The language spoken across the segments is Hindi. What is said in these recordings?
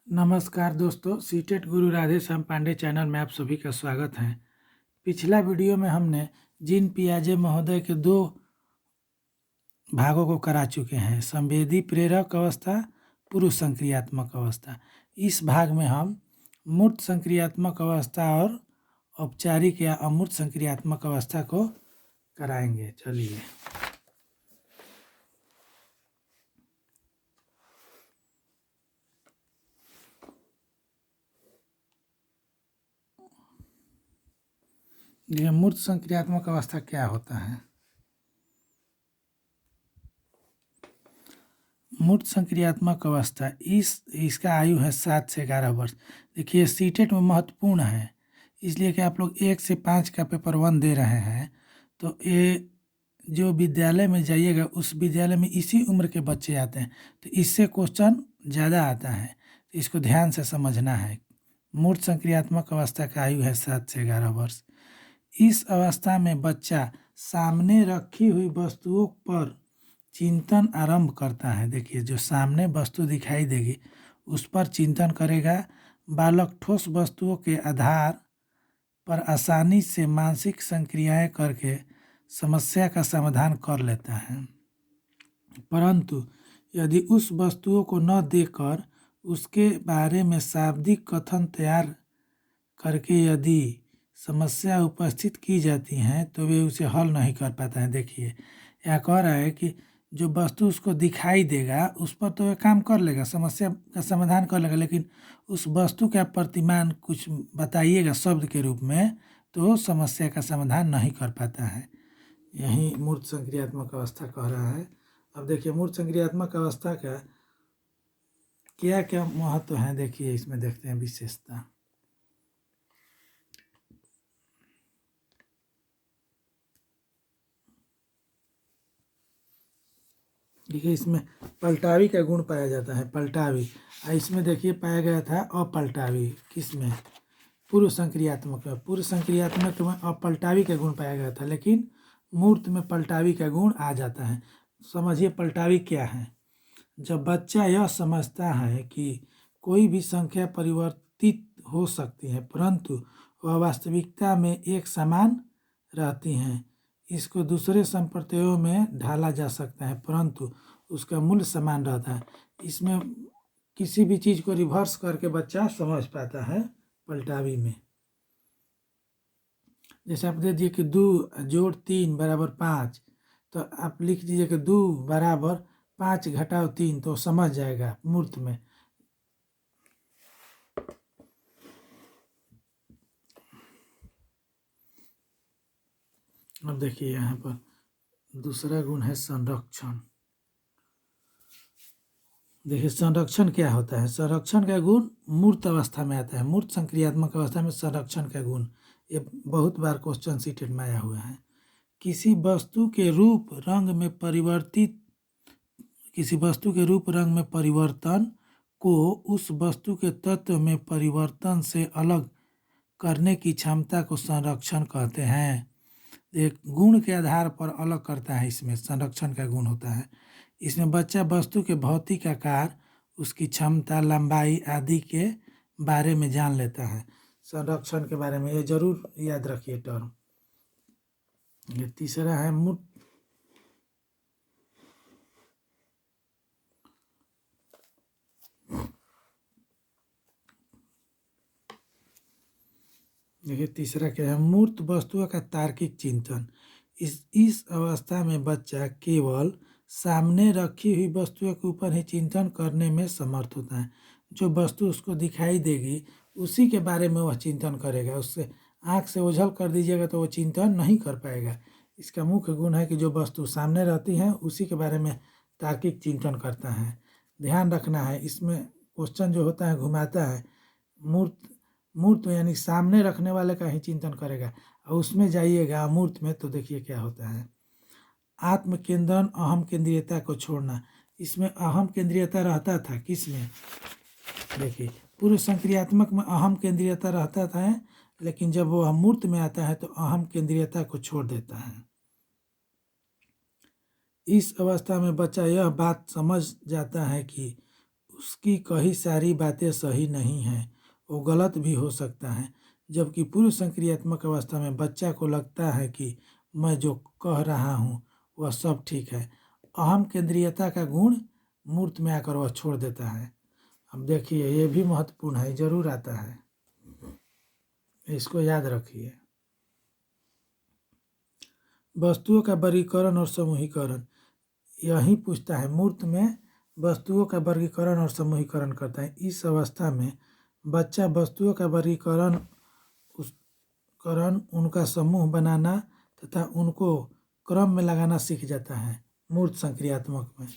नमस्कार दोस्तों, सीटेट गुरु राधेश्याम पांडे चैनल में आप सभी का स्वागत है। पिछला वीडियो में हमने जीन पियाजे महोदय के दो भागों को करा चुके हैं, संवेदी प्रेरक अवस्था, पूर्व संक्रियात्मक अवस्था। इस भाग में हम मूर्त संक्रियात्मक अवस्था और औपचारिक या अमूर्त संक्रियात्मक अवस्था को कराएंगे। चलिए, ये मूर्त संक्रियात्मक अवस्था क्या होता है? मूर्त संक्रियात्मक अवस्था इसका आयु है 7 से 11 वर्ष। देखिए, सीटेट में महत्वपूर्ण है, इसलिए कि आप लोग 1 से 5 का पेपर 1 दे रहे हैं, तो ये जो विद्यालय में जाइएगा उस विद्यालय में इसी उम्र के बच्चे आते हैं, तो इससे क्वेश्चन ज़्यादा आता है, तो इसको ध्यान से समझना है। मूर्त संक्रियात्मक अवस्था का आयु है 7 से 11 वर्ष। इस अवस्था में बच्चा सामने रखी हुई वस्तुओं पर चिंतन आरंभ करता है। देखिए, जो सामने वस्तु दिखाई देगी उस पर चिंतन करेगा। बालक ठोस वस्तुओं के आधार पर आसानी से मानसिक संक्रियाएं करके समस्या का समाधान कर लेता है, परंतु यदि उस वस्तुओं को न देकर उसके बारे में शाब्दिक कथन तैयार करके यदि समस्या उपस्थित की जाती हैं तो वे उसे हल नहीं कर पाता है। देखिए, यह कह रहा है कि जो वस्तु उसको दिखाई देगा उस पर तो ये काम कर लेगा, समस्या का समाधान कर लेगा, लेकिन उस वस्तु का प्रतिमान कुछ बताइएगा शब्द के रूप में, तो समस्या का समाधान नहीं कर पाता है। यही मूर्त संक्रियात्मक अवस्था कह रहा है। अब देखिए, मूर्त संक्रियात्मक अवस्था का क्या क्या महत्व है, देखिए इसमें देखते हैं विशेषता। देखिए, इसमें पलटावी का गुण पाया जाता है, पलटावी। इसमें देखिए पाया गया था अपलटावी, किसमें? पूर्व संक्रियात्मक में। पूर्व संक्रियात्मक में अपलटावी का गुण पाया गया था, लेकिन मूर्त में पलटावी का गुण आ जाता है। समझिए पलटावी क्या है। जब बच्चा यह समझता है कि कोई भी संख्या परिवर्तित हो सकती है परंतु वह वास्तविकता में एक समान रहती हैं, इसको दूसरे संप्रत्ययों में ढाला जा सकता है परंतु उसका मूल्य समान रहता है। इसमें किसी भी चीज़ को रिवर्स करके बच्चा समझ पाता है पलटावी में। जैसे आप दे दिए कि 2 जोड़ 3 बराबर 5, तो आप लिख दीजिए कि 2 बराबर 5 घटाओ 3, तो समझ जाएगा मूर्त में। अब देखिए, यहाँ पर दूसरा गुण है संरक्षण। देखिए, संरक्षण क्या होता है? संरक्षण का गुण मूर्त अवस्था में आता है। मूर्त संक्रियात्मक अवस्था में संरक्षण का गुण, ये बहुत बार क्वेश्चन सीटेट में आया हुआ है। किसी वस्तु के रूप रंग में परिवर्तन को उस वस्तु के तत्व में परिवर्तन से अलग करने की क्षमता को संरक्षण कहते हैं। एक गुण के आधार पर अलग करता है, इसमें संरक्षण का गुण होता है। इसमें बच्चा वस्तु के भौतिक आकार, उसकी क्षमता, लंबाई आदि के बारे में जान लेता है। संरक्षण के बारे में ये जरूर याद रखिए टर्म। ये तीसरा है मूर्त। देखिए, तीसरा क्या है? मूर्त वस्तुओं का तार्किक चिंतन। इस अवस्था में बच्चा केवल सामने रखी हुई वस्तुओं के ऊपर ही चिंतन करने में समर्थ होता है। जो वस्तु उसको दिखाई देगी उसी के बारे में वह चिंतन करेगा। उससे आँख से ओझल कर दीजिएगा तो वह चिंतन नहीं कर पाएगा। इसका मुख्य गुण है कि जो वस्तु सामने रहती है उसी के बारे में तार्किक चिंतन करता है। ध्यान रखना है, इसमें क्वेश्चन जो होता है घुमाता है। मूर्त यानी सामने रखने वाले का ही चिंतन करेगा, और उसमें जाइएगा अमूर्त में तो देखिए क्या होता है। आत्म केंद्रन, अहम केंद्रीयता को छोड़ना। इसमें अहम केंद्रीयता रहता था, किसमें? देखिए, पूर्व संक्रियात्मक में अहम केंद्रीयता रहता था, लेकिन जब वो अमूर्त में आता है तो अहम केंद्रीयता को छोड़ देता है। इस अवस्था में बच्चा यह बात समझ जाता है कि उसकी कही सारी बातें सही नहीं हैं, वो गलत भी हो सकता है। जबकि पूर्व संक्रियात्मक अवस्था में बच्चा को लगता है कि मैं जो कह रहा हूँ वह सब ठीक है। अहम केंद्रीयता का गुण मूर्त में आकर वह छोड़ देता है। अब देखिए, ये भी महत्वपूर्ण है, जरूर आता है, इसको याद रखिए। वस्तुओं का वर्गीकरण और समूहीकरण, यही पूछता है। मूर्त में वस्तुओं का वर्गीकरण और समूहीकरण करता है। इस अवस्था में बच्चा वस्तुओं का वर्गीकरण उनका समूह बनाना तथा उनको क्रम में लगाना सीख जाता है मूर्त संक्रियात्मक में।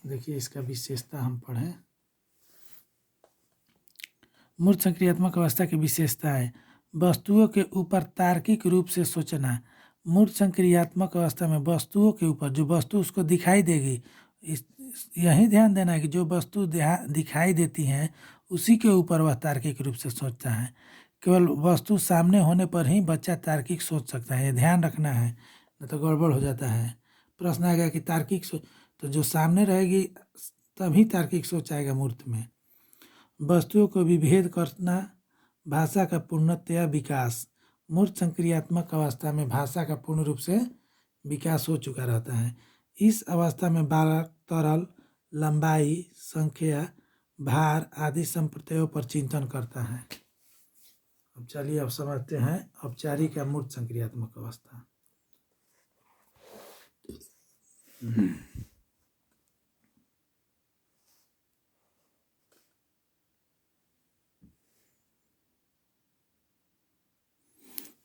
देखिए, इसका विशेषता हम पढ़ें। मूर्त संक्रियात्मक अवस्था की विशेषता है वस्तुओं के ऊपर तार्किक रूप से सोचना। मूर्त संक्रियात्मक अवस्था में वस्तुओं के ऊपर, जो वस्तु उसको दिखाई देगी, यही ध्यान देना है कि जो वस्तु दिखाई देती हैं उसी के ऊपर वह तार्किक रूप से सोचता है। केवल वस्तु सामने होने पर ही बच्चा तार्किक सोच सकता है, ये ध्यान रखना है, नहीं तो गड़बड़ हो जाता है। प्रश्न आ गया कि तार्किक सोच, तो जो सामने रहेगी तभी तार्किक सोच आएगा मूर्त में। वस्तुओं को विभेद करना, भाषा का पूर्णतया विकास। मूर्त संक्रियात्मक अवस्था में भाषा का पूर्ण रूप से विकास हो चुका रहता है। इस अवस्था में बालक तरल, लंबाई, संख्या, भार आदि संप्रत्ययों पर चिंतन करता है। अब चलिए अब समझते हैं औपचारिक या मूर्त संक्रियात्मक अवस्था।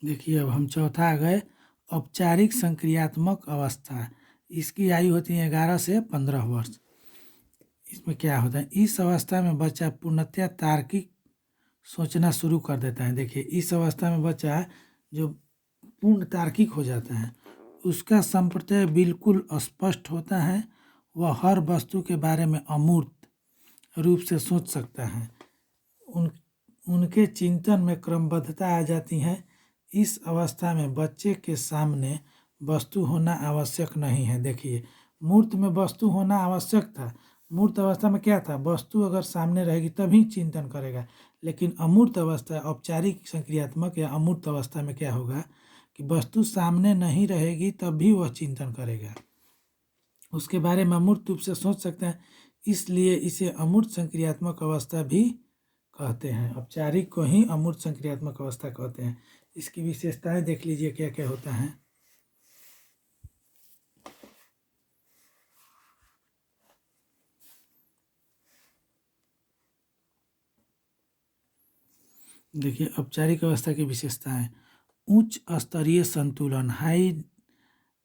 देखिए, अब हम चौथा आ गए, औपचारिक संक्रियात्मक अवस्था। इसकी आयु होती है 11 से 15 वर्ष। इसमें क्या होता है, इस अवस्था में बच्चा पूर्णतया तार्किक सोचना शुरू कर देता है। देखिए, इस अवस्था में बच्चा जो पूर्ण तार्किक हो जाता है, उसका संप्रत्यय बिल्कुल स्पष्ट होता है। वह हर वस्तु के बारे में अमूर्त रूप से सोच सकता है। उनके चिंतन में क्रमबद्धता आ जाती है। इस अवस्था में बच्चे के सामने वस्तु होना आवश्यक नहीं है। देखिए, मूर्त में वस्तु होना आवश्यक था। मूर्त अवस्था में क्या था, वस्तु अगर सामने रहेगी तभी चिंतन करेगा। लेकिन अमूर्त अवस्था, औपचारिक संक्रियात्मक या अमूर्त अवस्था में क्या होगा कि वस्तु सामने नहीं रहेगी तब भी वह चिंतन करेगा, उसके बारे में अमूर्त रूप से सोच सकते हैं। इसलिए इसे अमूर्त संक्रियात्मक अवस्था भी कहते हैं। औपचारिक को ही अमूर्त संक्रियात्मक अवस्था कहते हैं। इसकी विशेषताएं देख लीजिए क्या क्या होता है। देखिए, औपचारिक अवस्था की विशेषताएं, उच्च स्तरीय संतुलन,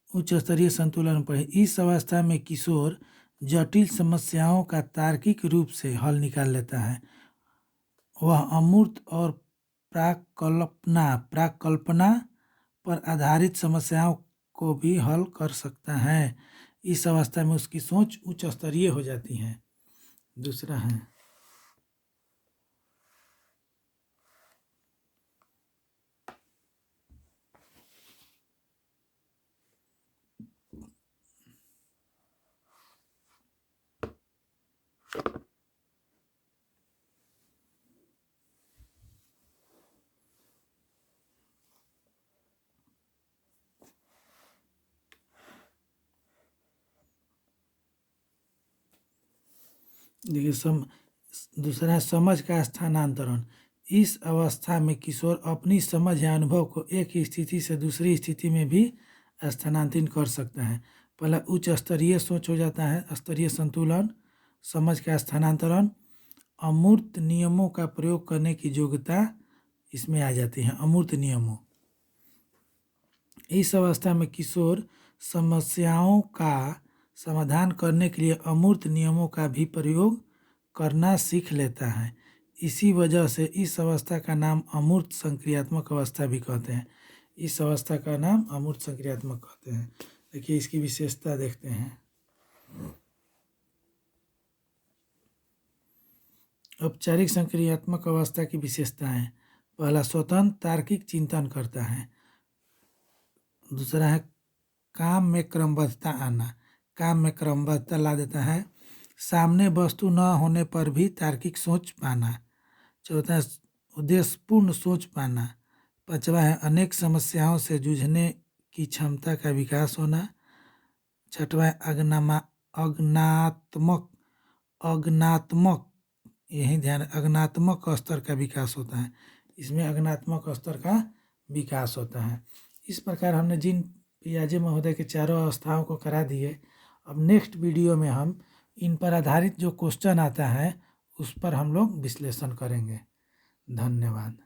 उच्च स्तरीय संतुलन पर। इस अवस्था में किशोर जटिल समस्याओं का तार्किक रूप से हल निकाल लेता है। वह अमूर्त और प्राकल्पना पर आधारित समस्याओं को भी हल कर सकता है। इस अवस्था में उसकी सोच उच्च स्तरीय हो जाती है। दूसरा है, देखिए दूसरा है समझ का स्थानांतरण। इस अवस्था में किशोर अपनी समझ या अनुभव को एक स्थिति से दूसरी स्थिति में भी स्थानांतरित कर सकता है। पहला उच्च स्तरीय सोच हो जाता है, स्तरीय संतुलन, समझ का स्थानांतरण, अमूर्त नियमों का प्रयोग करने की योग्यता इसमें आ जाती है। अमूर्त नियमों, इस अवस्था में किशोर समस्याओं का समाधान करने के लिए अमूर्त नियमों का भी प्रयोग करना सीख लेता है। इसी वजह से इस अवस्था का नाम अमूर्त संक्रियात्मक अवस्था भी कहते हैं। इस अवस्था का नाम अमूर्त संक्रियात्मक कहते हैं। देखिए, इसकी विशेषता देखते हैं। औपचारिक संक्रियात्मक अवस्था की विशेषताएं, पहला स्वतंत्र तार्किक चिंतन करता है। दूसरा है काम में क्रमबद्धता आना, काम में क्रमबद्धता ला देता है। सामने वस्तु न होने पर भी तार्किक सोच पाना। चौथा है उद्देश्यपूर्ण सोच पाना। पांचवा है अनेक समस्याओं से जूझने की क्षमता का विकास होना। छठवा है अग्नात्मक अग्नात्मक यही ध्यान, अग्नात्मक स्तर का विकास होता है। इसमें अग्नात्मक स्तर का विकास होता है। इस प्रकार हमने जिन पियाजे महोदय के चारों अवस्थाओं को करा दिए। अब नेक्स्ट वीडियो में हम इन पर आधारित जो क्वेश्चन आता है उस पर हम लोग विश्लेषण करेंगे। धन्यवाद।